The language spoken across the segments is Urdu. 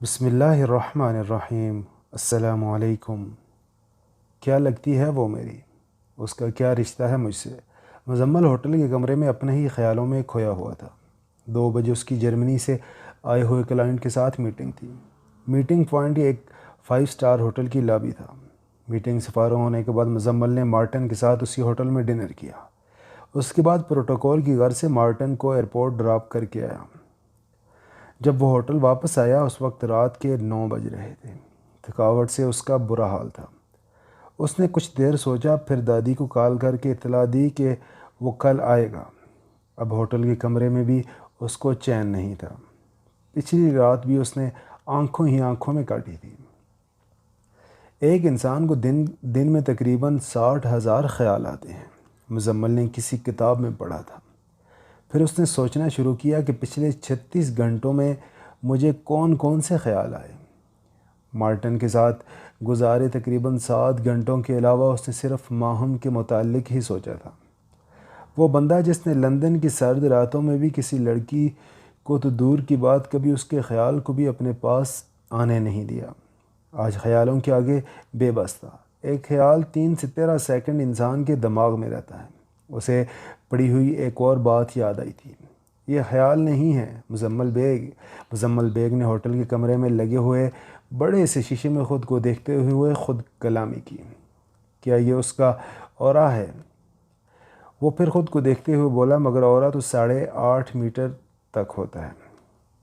بسم اللہ الرحمن الرحیم۔ السلام علیکم۔ کیا لگتی ہے وہ میری، اس کا کیا رشتہ ہے مجھ سے؟ مزمل ہوٹل کے کمرے میں اپنے ہی خیالوں میں کھویا ہوا تھا۔ 2 بجے اس کی جرمنی سے آئے ہوئے کلائنٹ کے ساتھ میٹنگ تھی۔ میٹنگ پوائنٹ ایک 5 اسٹار ہوٹل کی لابی تھا۔ میٹنگ سے فارغ ہونے کے بعد مزمل نے مارٹن کے ساتھ اسی ہوٹل میں ڈنر کیا۔ اس کے بعد پروٹوکول کی غرض سے مارٹن کو ایئرپورٹ ڈراپ کر کے آیا۔ جب وہ ہوٹل واپس آیا اس وقت رات کے 9 بج رہے تھے۔ تھکاوٹ سے اس کا برا حال تھا۔ اس نے کچھ دیر سوچا، پھر دادی کو کال کر کے اطلاع دی کہ وہ کل آئے گا۔ اب ہوٹل کے کمرے میں بھی اس کو چین نہیں تھا۔ پچھلی رات بھی اس نے آنکھوں ہی آنکھوں میں کاٹی تھی۔ ایک انسان کو دن میں تقریباً 60,000 خیال آتے ہیں، مزمل نے کسی کتاب میں پڑھا تھا۔ پھر اس نے سوچنا شروع کیا کہ پچھلے 36 گھنٹوں میں مجھے کون کون سے خیال آئے۔ مارٹن کے ساتھ گزارے تقریباً 7 گھنٹوں کے علاوہ اس نے صرف ماہم کے متعلق ہی سوچا تھا۔ وہ بندہ جس نے لندن کی سرد راتوں میں بھی کسی لڑکی کو تو دور کی بات کبھی اس کے خیال کو بھی اپنے پاس آنے نہیں دیا، آج خیالوں کے آگے بے بس تھا۔ ایک خیال 3 سے 13 سیکنڈ انسان کے دماغ میں رہتا ہے۔ اسے پڑی ہوئی ایک اور بات یاد آئی تھی۔ یہ خیال نہیں ہے مزمل بیگ نے ہوٹل کے کمرے میں لگے ہوئے بڑے سے شیشے میں خود کو دیکھتے ہوئے خود کلامی کی۔ کیا یہ اس کا اورا ہے؟ وہ پھر خود کو دیکھتے ہوئے بولا، مگر اورا تو 8.5 میٹر تک ہوتا ہے۔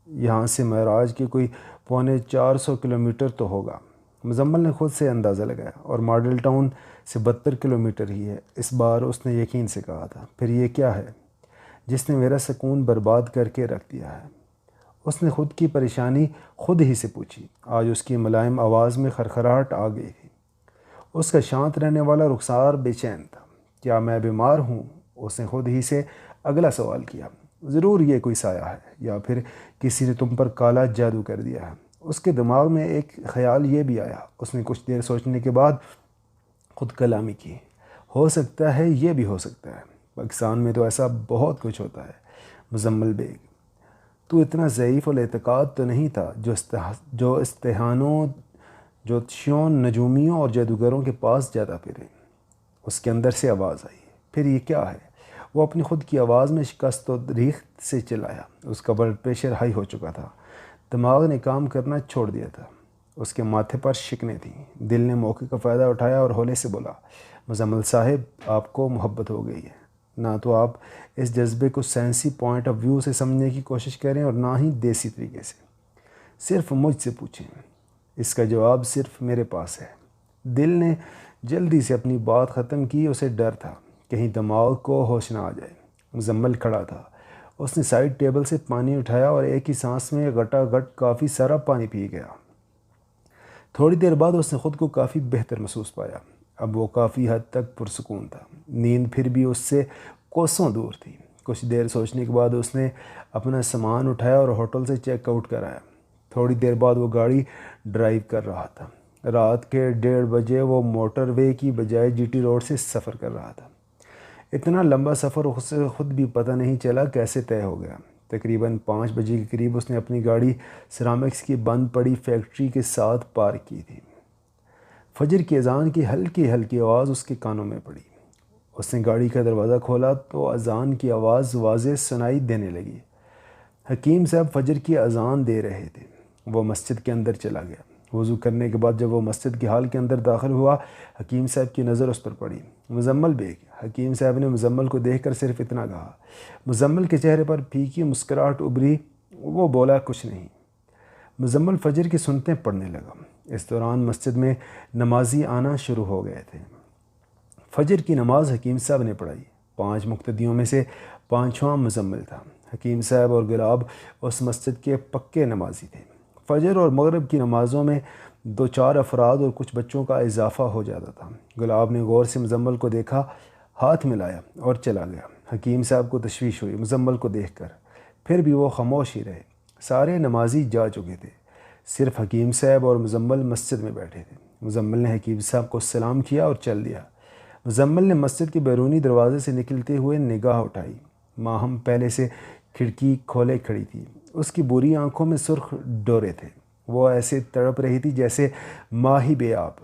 یہاں سے معراج کے کوئی 450 کلومیٹر تو ہوگا۔ مزمل نے خود سے اندازہ لگایا، اور ماڈل ٹاؤن سے 72 کلومیٹر ہی ہے۔ اس بار اس نے یقین سے کہا تھا، پھر یہ کیا ہے جس نے میرا سکون برباد کر کے رکھ دیا ہے؟ اس نے خود کی پریشانی خود ہی سے پوچھی۔ آج اس کی ملائم آواز میں خرخراہٹ آ گئی تھی۔ اس کا شانت رہنے والا رخسار بے چین تھا۔ کیا میں بیمار ہوں؟ اس نے خود ہی سے اگلا سوال کیا۔ ضرور یہ کوئی سایہ ہے، یا پھر کسی نے تم پر کالا جادو کر دیا ہے۔ اس کے دماغ میں ایک خیال یہ بھی آیا۔ اس نے کچھ دیر سوچنے کے بعد خود کلامی کی۔ ہو سکتا ہے، یہ بھی ہو سکتا ہے۔ پاکستان میں تو ایسا بہت کچھ ہوتا ہے۔ مزمل بیگ، تو اتنا ضعیف الاعتقاد تو نہیں تھا جو استہانوں، جوتشیوں، نجومیوں اور جادوگروں کے پاس جاتا پھرے۔ اس کے اندر سے آواز آئی، پھر یہ کیا ہے؟ وہ اپنی خود کی آواز میں شکست و ریخت سے چلایا۔ اس کا بلڈ پریشر ہائی ہو چکا تھا، دماغ نے کام کرنا چھوڑ دیا تھا۔ اس کے ماتھے پر شکنیں تھیں۔ دل نے موقع کا فائدہ اٹھایا اور ہولے سے بولا، مزمل صاحب، آپ کو محبت ہو گئی ہے۔ نہ تو آپ اس جذبے کو سائنسی پوائنٹ آف ویو سے سمجھنے کی کوشش کریں اور نہ ہی دیسی طریقے سے۔ صرف مجھ سے پوچھیں، اس کا جواب صرف میرے پاس ہے۔ دل نے جلدی سے اپنی بات ختم کی۔ اسے ڈر تھا کہیں دماغ کو ہوش نہ آ جائے۔ مزمل کھڑا تھا۔ اس نے سائڈ ٹیبل سے پانی اٹھایا اور ایک ہی سانس میں گٹا گٹ کافی سارا پانی پی گیا۔ تھوڑی دیر بعد اس نے خود کو کافی بہتر محسوس پایا۔ اب وہ کافی حد تک پرسکون تھا۔ نیند پھر بھی اس سے کوسوں دور تھی۔ کچھ دیر سوچنے کے بعد اس نے اپنا سامان اٹھایا اور ہوٹل سے چیک آؤٹ کرایا۔ تھوڑی دیر بعد وہ گاڑی ڈرائیو کر رہا تھا۔ رات کے 1:30 بجے وہ موٹر وے کی بجائے جی ٹی روڈ سے سفر کر رہا تھا۔ اتنا لمبا سفر اسے خود بھی پتہ نہیں چلا کیسے طے ہو گیا۔ تقریباً 5 بجے کے قریب اس نے اپنی گاڑی سیرامکس کی بند پڑی فیکٹری کے ساتھ پارک کی تھی۔ فجر کی اذان کی ہلکی ہلکی آواز اس کے کانوں میں پڑی۔ اس نے گاڑی کا دروازہ کھولا تو اذان کی آواز واضح سنائی دینے لگی۔ حکیم صاحب فجر کی اذان دے رہے تھے۔ وہ مسجد کے اندر چلا گیا۔ وضو کرنے کے بعد جب وہ مسجد کے ہال کے اندر داخل ہوا، حکیم صاحب کی نظر اس پر پڑی۔ مزمل بیگ۔ حکیم صاحب نے مزمل کو دیکھ کر صرف اتنا کہا۔ مزمل کے چہرے پر پھیکی مسکراہٹ ابھری۔ وہ بولا کچھ نہیں۔ مزمل فجر کی سنتیں پڑھنے لگا۔ اس دوران مسجد میں نمازی آنا شروع ہو گئے تھے۔ فجر کی نماز حکیم صاحب نے پڑھائی۔ 5 مقتدیوں میں سے 5واں مزمل تھا۔ حکیم صاحب اور گلاب اس مسجد کے پکے نمازی تھے۔ فجر اور مغرب کی نمازوں میں 2-4 افراد اور کچھ بچوں کا اضافہ ہو جاتا تھا۔ گلاب نے غور سے مزمل کو دیکھا، ہاتھ ملایا اور چلا گیا۔ حکیم صاحب کو تشویش ہوئی مزمل کو دیکھ کر، پھر بھی وہ خاموش ہی رہے۔ سارے نمازی جا چکے تھے، صرف حکیم صاحب اور مزمل مسجد میں بیٹھے تھے۔ مزمل نے حکیم صاحب کو سلام کیا اور چل دیا۔ مزمل نے مسجد کے بیرونی دروازے سے نکلتے ہوئے نگاہ اٹھائی۔ ماہم پہلے سے کھڑکی کھولے کھڑی تھی۔ اس کی بری آنکھوں میں سرخ ڈورے تھے۔ وہ ایسے تڑپ رہی تھی جیسے ماہی بے آب۔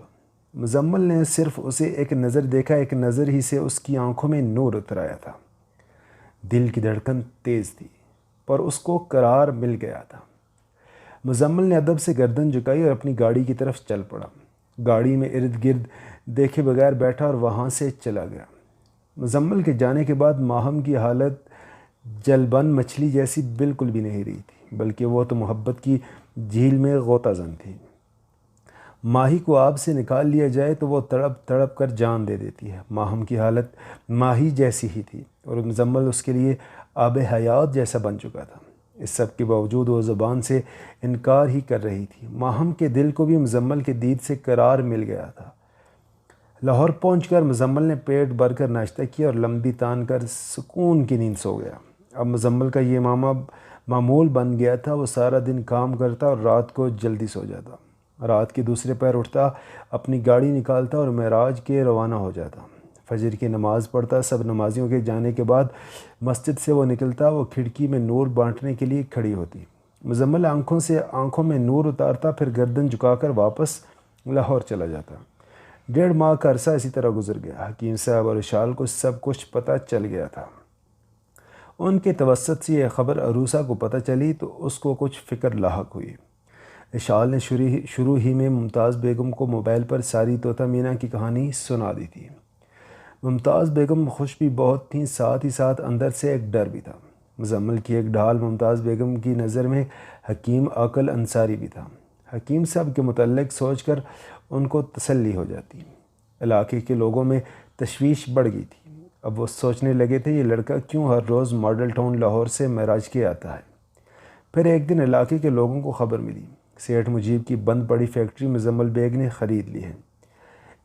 مزمل نے صرف اسے ایک نظر دیکھا، ایک نظر ہی سے اس کی آنکھوں میں نور اتر آیا تھا۔ دل کی دھڑکن تیز تھی پر اس کو قرار مل گیا تھا۔ مزمل نے ادب سے گردن جھکائی اور اپنی گاڑی کی طرف چل پڑا۔ گاڑی میں ارد گرد دیکھے بغیر بیٹھا اور وہاں سے چلا گیا۔ مزمل کے جانے کے بعد ماہم کی حالت جلبن مچھلی جیسی بالکل بھی نہیں رہی تھی، بلکہ وہ تو محبت کی جھیل میں غوطہ زن تھی۔ ماہی کو آب سے نکال لیا جائے تو وہ تڑپ تڑپ کر جان دے دیتی ہے۔ ماہم کی حالت ماہی جیسی ہی تھی اور مزمل اس کے لیے آب حیات جیسا بن چکا تھا۔ اس سب کے باوجود وہ زبان سے انکار ہی کر رہی تھی۔ ماہم کے دل کو بھی مزمل کے دید سے قرار مل گیا تھا۔ لاہور پہنچ کر مزمل نے پیٹ بھر کر ناشتہ کیا اور لمبی تان کر سکون کی نیند سو گیا۔ اب مزمل کا یہ معمول بن گیا تھا، وہ سارا دن کام کرتا اور رات کو جلدی سو جاتا۔ رات کے دوسرے پہر اٹھتا، اپنی گاڑی نکالتا اور معراج کے روانہ ہو جاتا۔ فجر کی نماز پڑھتا، سب نمازیوں کے جانے کے بعد مسجد سے وہ نکلتا۔ وہ کھڑکی میں نور بانٹنے کے لیے کھڑی ہوتی۔ مزمل آنکھوں میں نور اتارتا، پھر گردن جھکا کر واپس لاہور چلا جاتا۔ 1.5 ماہ کا عرصہ اسی طرح گزر گیا۔ حکیم صاحب اور اشال کو سب کچھ پتہ چل گیا تھا۔ ان کے توسط سے یہ خبر عروسہ کو پتہ چلی تو اس کو کچھ فکر لاحق ہوئی۔ اشال نے شروع ہی میں ممتاز بیگم کو موبائل پر ساری طوطا مینا کی کہانی سنا دی تھی۔ ممتاز بیگم خوش بھی بہت تھیں، ساتھ ہی ساتھ اندر سے ایک ڈر بھی تھا۔ مزمل کی ایک ڈھال ممتاز بیگم کی نظر میں حکیم عاقل انصاری بھی تھا۔ حکیم صاحب کے متعلق سوچ کر ان کو تسلی ہو جاتی۔ علاقے کے لوگوں میں تشویش بڑھ گئی تھی۔ اب وہ سوچنے لگے تھے یہ لڑکا کیوں ہر روز ماڈل ٹاؤن لاہور سے معراج کے آتا ہے۔ پھر ایک دن علاقے کے لوگوں کو خبر ملی سیٹھ مجیب کی بند پڑی فیکٹری مزمل بیگ نے خرید لی ہے۔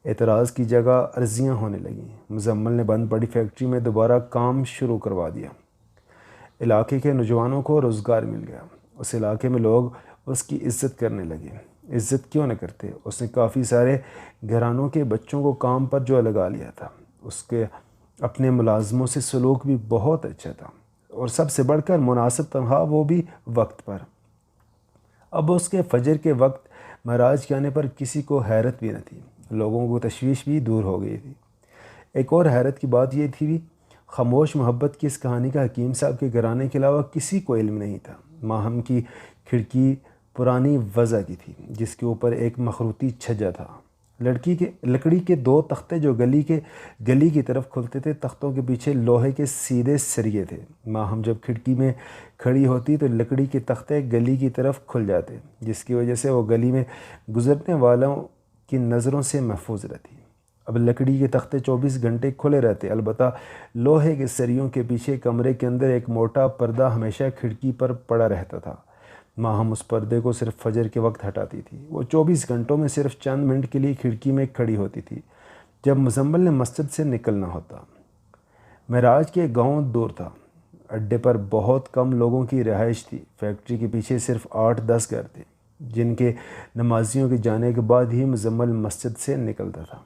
اعتراض کی جگہ عرضیاں ہونے لگیں۔ مزمل نے بند پڑی فیکٹری میں دوبارہ کام شروع کروا دیا۔ علاقے کے نوجوانوں کو روزگار مل گیا۔ اس علاقے میں لوگ اس کی عزت کرنے لگے۔ عزت کیوں نہ کرتے، اس نے کافی سارے گھرانوں کے بچوں کو کام پر جو لگا لیا تھا۔ اس کے اپنے ملازموں سے سلوک بھی بہت اچھا تھا اور سب سے بڑھ کر مناسب تنخواہ، وہ بھی وقت پر۔ اب اس کے فجر کے وقت معراج کے آنے پر کسی کو حیرت بھی نہ تھی، لوگوں کو تشویش بھی دور ہو گئی تھی۔ ایک اور حیرت کی بات یہ تھی خاموش محبت کی اس کہانی کا حکیم صاحب کے گھرانے کے علاوہ کسی کو علم نہیں تھا۔ ماہم کی کھڑکی پرانی وضع کی تھی جس کے اوپر ایک مخروطی چھجا تھا۔ لکڑی کے 2 تختے جو گلی کی طرف کھلتے تھے، تختوں کے پیچھے لوہے کے سیدھے سریے تھے۔ ماہم جب کھڑکی میں کھڑی ہوتی تو لکڑی کے تختے گلی کی طرف کھل جاتے، جس کی وجہ سے وہ گلی میں گزرنے والوں کی نظروں سے محفوظ رہتی۔ اب لکڑی کے تختے 24 گھنٹے کھلے رہتے، البتہ لوہے کے سریوں کے پیچھے کمرے کے اندر ایک موٹا پردہ ہمیشہ کھڑکی پر پڑا رہتا تھا۔ ماہم اس پردے کو صرف فجر کے وقت ہٹاتی تھی۔ وہ 24 گھنٹوں میں صرف چند منٹ کے لیے کھڑکی میں کھڑی ہوتی تھی جب مزمل نے مسجد سے نکلنا ہوتا۔ معراج کے گاؤں دور تھا، اڈے پر بہت کم لوگوں کی رہائش تھی۔ فیکٹری کے پیچھے صرف 8-10 گھر تھے جن کے نمازیوں کے جانے کے بعد ہی مزمل مسجد سے نکلتا تھا۔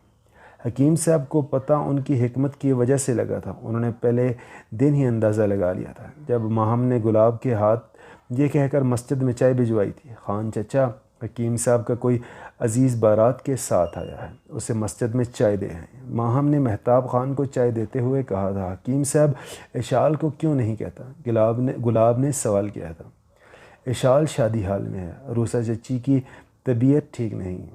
حکیم صاحب کو پتہ ان کی حکمت کی وجہ سے لگا تھا۔ انہوں نے پہلے دن ہی اندازہ لگا لیا تھا جب ماہم نے گلاب کے ہاتھ یہ کہہ کر مسجد میں چائے بھجوائی تھی، خان چچا، حکیم صاحب کا کوئی عزیز بارات کے ساتھ آیا ہے، اسے مسجد میں چائے دے ہیں۔ ماہم نے مہتاب خان کو چائے دیتے ہوئے کہا تھا، حکیم صاحب اشال کو کیوں نہیں کہتا؟ گلاب نے سوال کیا تھا۔ اشال شادی حال میں ہے، عروسہ چچی کی طبیعت ٹھیک نہیں،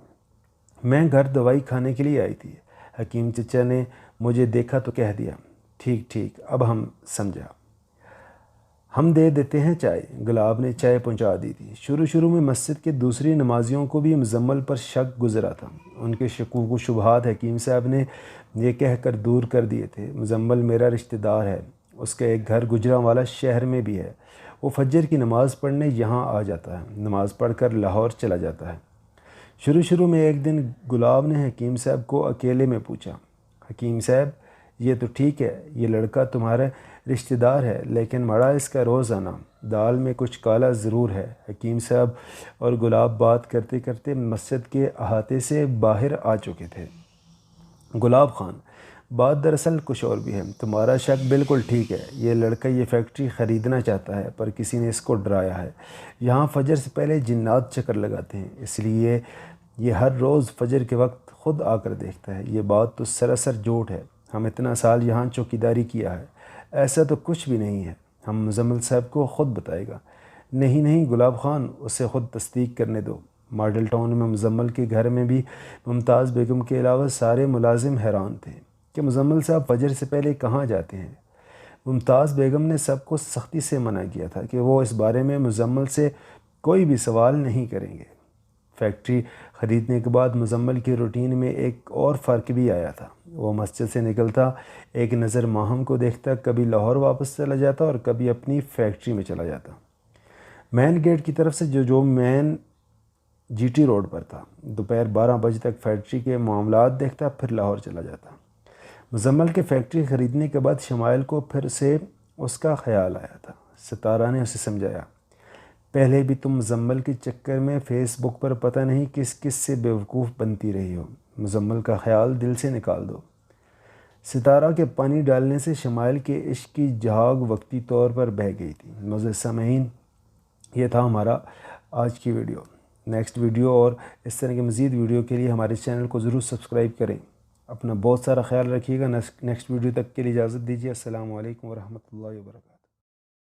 میں گھر دوائی کھانے کے لیے آئی تھی۔ حکیم چچا نے مجھے دیکھا تو کہہ دیا، ٹھیک اب ہم سمجھا، ہم دے دیتے ہیں چائے۔ گلاب نے چائے پہنچا دی تھی۔ شروع میں مسجد کے دوسری نمازیوں کو بھی مزمل پر شک گزرا تھا۔ ان کے شکوک و شبہات حکیم صاحب نے یہ کہہ کر دور کر دیے تھے، مزمل میرا رشتہ دار ہے، اس کا ایک گھر گجرانوالہ شہر میں بھی ہے، وہ فجر کی نماز پڑھنے یہاں آ جاتا ہے، نماز پڑھ کر لاہور چلا جاتا ہے۔ شروع میں ایک دن گلاب نے حکیم صاحب کو اکیلے میں پوچھا، حکیم صاحب یہ تو ٹھیک ہے یہ لڑکا تمہارا رشتہ دار ہے، لیکن مڑا اس کا روز آنا، دال میں کچھ کالا ضرور ہے۔ حکیم صاحب اور گلاب بات کرتے کرتے مسجد کے احاطے سے باہر آ چکے تھے۔ گلاب خان، بات دراصل کچھ اور بھی ہے۔ تمہارا شک بالکل ٹھیک ہے، یہ لڑکا یہ فیکٹری خریدنا چاہتا ہے، پر کسی نے اس کو ڈرایا ہے۔ یہاں فجر سے پہلے جنات چکر لگاتے ہیں، اس لیے یہ ہر روز فجر کے وقت خود آ کر دیکھتا ہے۔ یہ بات تو سراسر جھوٹ ہے، ہم اتنا سال یہاں چوکیداری کیا ہے، ایسا تو کچھ بھی نہیں ہے۔ ہم مزمل صاحب کو خود بتائے گا۔ نہیں گلاب خان، اسے خود تصدیق کرنے دو۔ ماڈل ٹاؤن میں مزمل کے گھر میں بھی ممتاز بیگم کے علاوہ سارے ملازم حیران تھے کہ مزمل صاحب فجر سے پہلے کہاں جاتے ہیں۔ ممتاز بیگم نے سب کو سختی سے منع کیا تھا کہ وہ اس بارے میں مزمل سے کوئی بھی سوال نہیں کریں گے۔ فیکٹری خریدنے کے بعد مزمل کی روٹین میں ایک اور فرق بھی آیا تھا۔ وہ مسجد سے نکلتا، ایک نظر ماہم کو دیکھتا، کبھی لاہور واپس چلا جاتا اور کبھی اپنی فیکٹری میں چلا جاتا، مین گیٹ کی طرف سے جو مین جی ٹی روڈ پر تھا۔ دوپہر 12 بجے تک فیکٹری کے معاملات دیکھتا، پھر لاہور چلا جاتا۔ مزمل کے فیکٹری خریدنے کے بعد شمائل کو پھر سے اس کا خیال آیا تھا۔ ستارہ نے اسے سمجھایا، پہلے بھی تم مزمل کے چکر میں فیس بک پر پتہ نہیں کس کس سے بیوقوف بنتی رہی ہو، مزمل کا خیال دل سے نکال دو۔ ستارہ کے پانی ڈالنے سے شمائل کے عشق کی جھاگ وقتی طور پر بہہ گئی تھی۔ معزز سامعین، یہ تھا ہمارا آج کی ویڈیو۔ نیکسٹ ویڈیو اور اس طرح کے مزید ویڈیو کے لیے ہمارے چینل کو ضرور سبسکرائب کریں۔ اپنا بہت سارا خیال رکھیے گا۔ نیکسٹ ویڈیو تک کے لیے اجازت دیجیے۔ السلام علیکم ورحمۃ اللہ وبرکاتہ۔